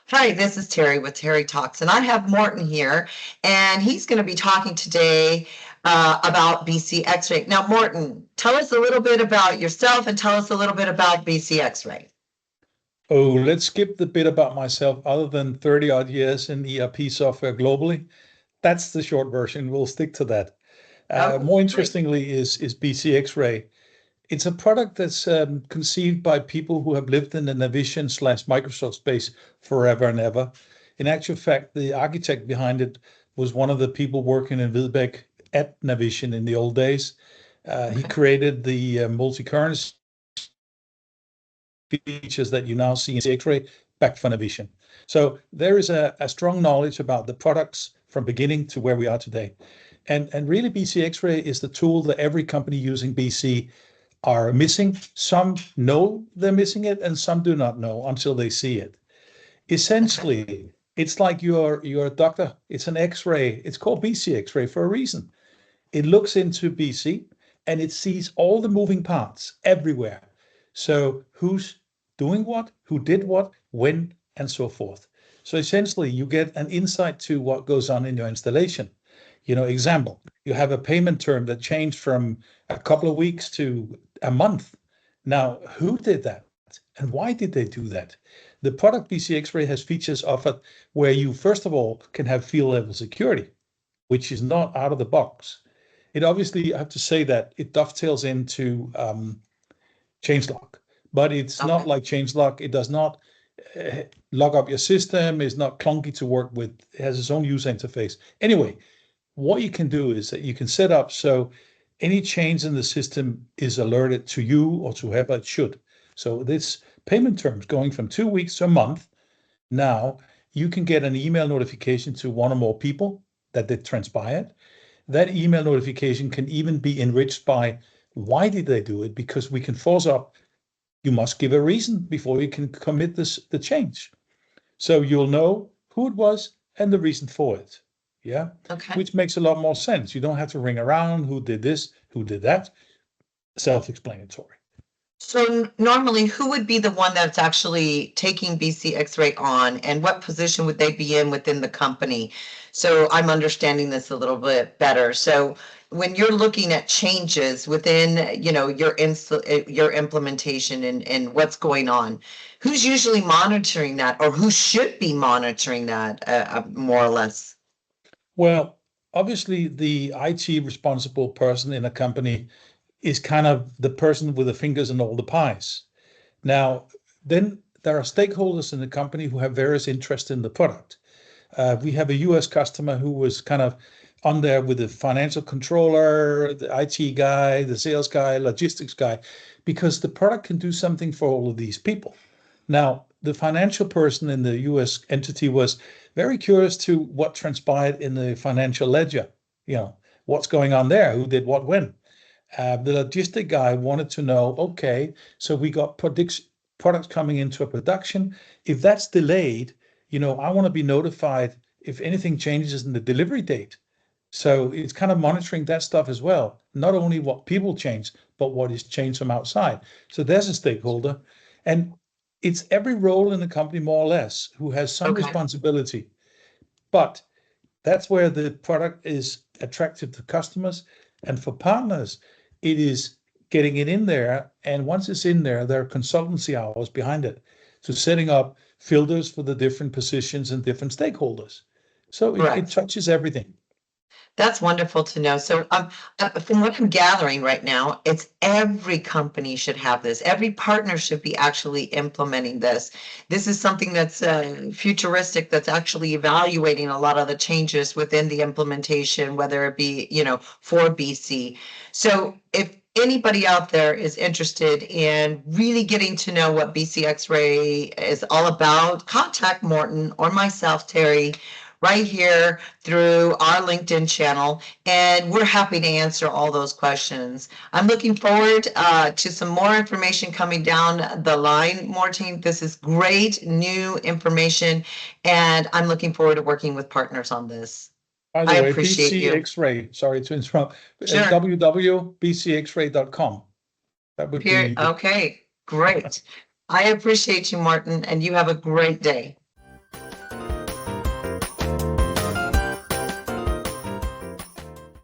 Hi, this is Terry with Terri Talks, and I have Morten here, and he's going to be talking today about BC X-ray. Now, Morten, tell us a little bit about yourself and tell us a little bit about BC X-ray. Oh, let's skip the bit about myself. Other than 30 odd years in ERP software globally, that's the short version. We'll stick to that. Oh, More great. interestingly is BC X-ray. It's a product that's conceived by people who have lived in the Navision/Microsoft space forever and ever. In actual fact, the architect behind it was one of the people working in Vidbæk at Navision in the old days. He Okay. created the multi-currency features that you now see in X-ray back for Navision. So there is a strong knowledge about the products from beginning to where we are today. And really BC X-ray is the tool that every company using BC are missing. Some know they're missing it and some do not know until they see it. Okay. Essentially, it's like you're a doctor. It's an X-ray. It's called BC X-ray for a reason. It looks into BC and it sees all the moving parts everywhere. So who's doing what, who did what, when, and so forth. So essentially, you get an insight to what goes on in your installation. Example, you have a payment term that changed from a couple of weeks to a month. Now, who did that? And why did they do that? The product BC X-ray has features offered where you, first of all, can have field level security, which is not out of the box. It obviously, I have to say that it dovetails into changelog, but it's not Okay. like changelog. It does not log up your system. It's not clunky to work with. It has its own user interface. Anyway, what you can do is that you can set up so any change in the system is alerted to you or to whoever it should. So this payment terms going from 2 weeks to a month. Now you can get an email notification to one or more people that they transpired. That email notification can even be enriched by why did they do it? Because we can force up, you must give a reason before you can commit the change. So you'll know who it was and the reason for it. Yeah, Okay. which makes a lot more sense. You don't have to ring around who did this, who did that. Self-explanatory. So normally, who would be the one that's actually taking BC X-ray on, and what position would they be in within the company? So I'm understanding this a little bit better. So when you're looking at changes within, your implementation and what's going on, who's usually monitoring that, or who should be monitoring that, more or less? Well, obviously, the IT responsible person in a company is kind of the person with the fingers in all the pies. Now, then there are stakeholders in the company who have various interests in the product. We have a US customer who was kind of on there with the financial controller, the IT guy, the sales guy, logistics guy, because the product can do something for all of these people. Now, the financial person in the US entity was very curious to what transpired in the financial ledger. What's going on there? Who did what when? The logistic guy wanted to know, okay, so we got products coming into a production. If that's delayed, I want to be notified if anything changes in the delivery date. So it's kind of monitoring that stuff as well. Not only what people change, but what is changed from outside. So there's a stakeholder. And it's every role in the company, more or less, who has some Okay. responsibility. But that's where the product is attractive to customers. And for partners, it is getting it in there. And once it's in there, there are consultancy hours behind it. So setting up filters for the different positions and different stakeholders. So it Correct. touches everything. That's wonderful to know. So, from what I'm gathering right now, it's every company should have this. Every partner should be actually implementing this. This is something that's futuristic, that's actually evaluating a lot of the changes within the implementation, whether it be, for BC. So, if anybody out there is interested in really getting to know what BC X-ray is all about, contact Morten or myself, Terri, right here through our LinkedIn channel, and we're happy to answer all those questions. I'm looking forward to some more information coming down the line, Morten. This is great new information, and I'm looking forward to working with partners on this. By the I way, appreciate BC you. X-ray, sorry to interrupt, Sure. www.bcxray.com. That would Here. be Okay, great. I appreciate you, Morten, and you have a great day.